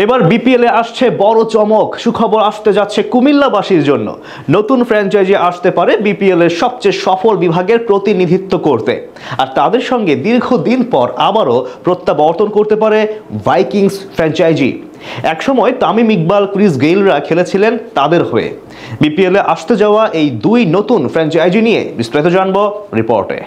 এবার বিপিএলে আসছে বড় চমক, সুখবর আসতে যাচ্ছে কুমিল্লাবাসীর জন্য। নতুন ফ্র্যাঞ্চাইজি আসতে পারে বিপিএল এর সবচেয়ে সফল বিভাগের প্রতিনিধিত্ব করতে, আর তাদের সঙ্গে দীর্ঘদিন পর আবারও প্রত্যাবর্তন করতে পারে ভাইকিংস ফ্র্যাঞ্চাইজি। একসময় তামিম ইকবাল, ক্রিস গেইলরা খেলেছিলেন তাদের হয়ে। বিপিএলে আসতে যাওয়া এই দুই নতুন ফ্র্যাঞ্চাইজি নিয়ে বিস্তারিত জানব রিপোর্টে।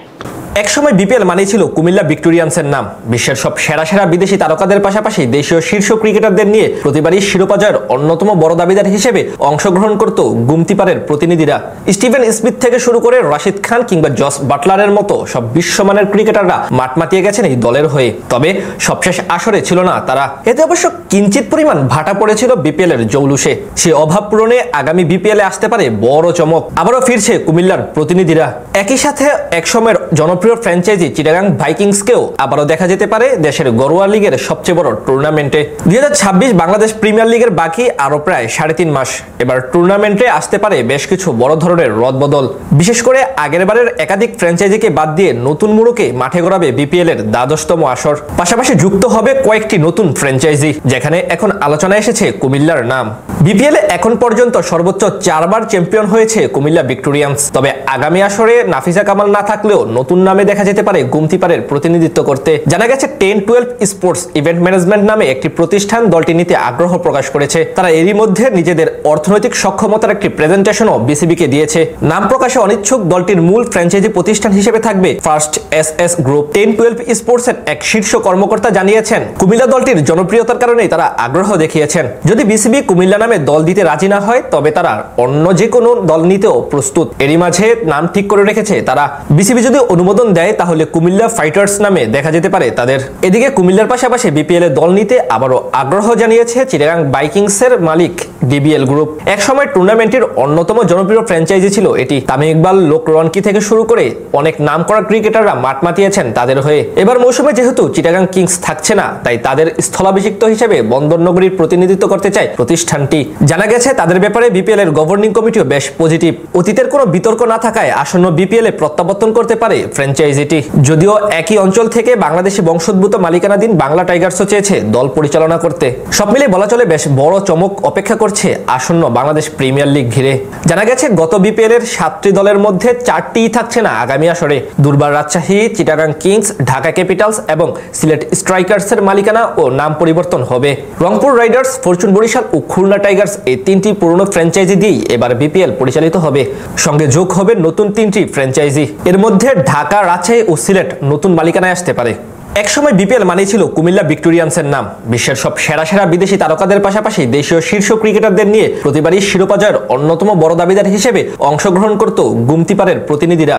একসময় বিপিএল মানেই ছিল কুমিল্লা ভিক্টোরিয়ান্সের নাম। বিশ্বের সব সেরা সেরা বিদেশি তারকাদের পাশাপাশি দেশীয় শীর্ষ ক্রিকেটারদের নিয়ে প্রতিবারই শিরোপা জয়ের অন্যতম বড় দাবিদার হিসেবে অংশগ্রহণ করত গুমতিপাড়ের প্রতিনিধিরা। স্টিভেন স্মিথ থেকে শুরু করে রাশিদ খান কিংবা জস বাটলারের মতো সব বিশ্বমানের ক্রিকেটাররা মাঠ মাতিয়ে গেছেন এই দলের হয়ে। তবে সবশেষ আসরে ছিল না তারা। এতে অবশ্য কিঞ্চিত পরিমাণ ভাটা পড়েছিল বিপিএল এর জৌলুসে। সে অভাব পূরণে আগামী বিপিএল এ আসতে পারে বড় চমক। আবারও ফিরছে কুমিল্লার প্রতিনিধিরা। একই সাথে একসময়ের জনপ্রিয় ফ্র্যাঞ্চাইজি চিটাগাং ভাইকিংসকেও আবারও দেখা যেতে পারে দেশের ঘরোয়া লিগের সবচেয়ে বড় টুর্নামেন্টে। 2026 বাংলাদেশ প্রিমিয়ার লিগের বাকি আরো প্রায় 3.5 মাস। এবার টুর্নামেন্টে আসতে পারে বেশ কিছু বড় ধরনের রদবদল। বিশেষ করে আগেরবারের একাধিক ফ্র্যাঞ্চাইজিকে বাদ দিয়ে নতুন মুড়ুকে মাঠে গড়াবে বিপিএল এর 12তম আসর। পাশাপাশি যুক্ত হবে কয়েকটি নতুন ফ্র্যাঞ্চাইজি, যেখানে এখন আলোচনায় এসেছে কুমিল্লার নাম। বিপিএল এ এখন পর্যন্ত সর্বোচ্চ 4 বার চ্যাম্পিয়ন হয়েছে কুমিল্লা ভিক্টোরিয়ান্স। তবে আগামী আসরে নাফিসা কামাল না থাকলেও নতুন নামে দেখা যেতে পারে গুমতিপাড়ের প্রতিনিধিত্ব করতে। জানা গেছে 10-12 স্পোর্টস ইভেন্ট ম্যানেজমেন্ট নামে একটি প্রতিষ্ঠান দলটি নিতে আগ্রহ প্রকাশ করেছে। তারা এরই মধ্যে নিজেদের অর্থনৈতিক সক্ষমতার একটি প্রেজেন্টেশনও বিসিবিকে দিয়েছে। নাম প্রকাশে অনিচ্ছুক দলটির মূল ফ্র্যাঞ্চাইজি প্রতিষ্ঠান হিসেবে থাকবে ফার্স্ট এসএস গ্রুপ। 10-12 স্পোর্টস এর এক শীর্ষ কর্মকর্তা জানিয়েছেন, কুমিল্লা দলটির জনপ্রিয়তার কারণেই তারা আগ্রহ দেখিয়েছেন। যদি বিসিবি কুমিল্লা নামে দল দিতে রাজি না হয়, তবে তারা অন্য যে কোনো দল নিতেও প্রস্তুত। এরই মাঝে নাম ঠিক করে রেখেছে তারা। বিসিবি যদি অনুমোদন দেয় তাহলে কুমিল্লা ফাইটার্স নামে দেখা যেতে পারে তাদের। এদিকে কুমিল্লার পাশাপাশি বিপিএল এ দল নিতে আবারও আগ্রহ জানিয়েছে চিটাগাং ভাইকিংসের মালিক ডিবিএল গ্রুপ। একসময় টুর্নামেন্টের অন্যতম জনপ্রিয় ফ্র্যাঞ্চাইজি ছিল এটি। তামিম ইকবাল, লোক রনকি থেকে শুরু করে অনেক নামকরা ক্রিকেটাররা মাঠ মাতিয়েছেন তাদের হয়ে। এবার মৌসুমে যেহেতু চিটাগাং কিংস থাকছে না, তাই তাদের স্থলাভিষিক্ত হিসেবে বন্দরনগরীর প্রতিনিধিত্ব করতে চায় প্রতিষ্ঠানটি। জানা গেছে তাদের ব্যাপারে বিপিএল এর গভর্নিং কমিটিও বেশ পজিটিভ। অতীতের কোনো বিতর্ক না থাকায় আসন্ন বিপিএল এ প্রত্যাবর্তন করতে পারে ফ্র্যাঞ্চাইজিটি। যদিও একই অঞ্চল থেকে বাংলাদেশি বংশোদ্ভূত মালিকানাধীন বাংলা টাইগার্সও চেয়েছে দল পরিচালনা করতে। সব মিলে বলা চলে বেশ বড় চমক অপেক্ষা করছে আসন্ন বাংলাদেশ প্রিমিয়ার লিগ ঘিরে। জানা গেছে গত বিপিএল এর 7টি দলের মধ্যে 4টিই থাকছে না আগামী আসরে। দুর্বার রাজশাহী, চিটাগাং কিংস, ঢাকা ক্যাপিটালস এবং সিলেট স্ট্রাইকার্সের মালিকানা ও নাম পরিবর্তন হবে। রংপুর রাইডার্স, ফরচুন বরিশাল ও খুলনা টাইগার্স এই 3টি পুরনো ফ্র্যাঞ্চাইজি দিয়েই এবার বিপিএল পরিচালিত হবে। সঙ্গে যোগ হবে নতুন 3টি ফ্র্যাঞ্চাইজি। এর মধ্যে ঢাকা, রাজশাহী ও সিলেট নতুন মালিকানায় আসতে পারে। একসময় বিপিএল মানেই ছিল কুমিল্লা ভিক্টোরিয়ান্সের নাম। বিশ্বের সব সেরা সেরা বিদেশি তারকাদের পাশাপাশি দেশীয় শীর্ষ ক্রিকেটারদের নিয়ে প্রতিবারই শিরোপা জয়ের অন্যতম বড় দাবিদার হিসেবে অংশগ্রহণ করত গুমতিপাড়ের প্রতিনিধিরা।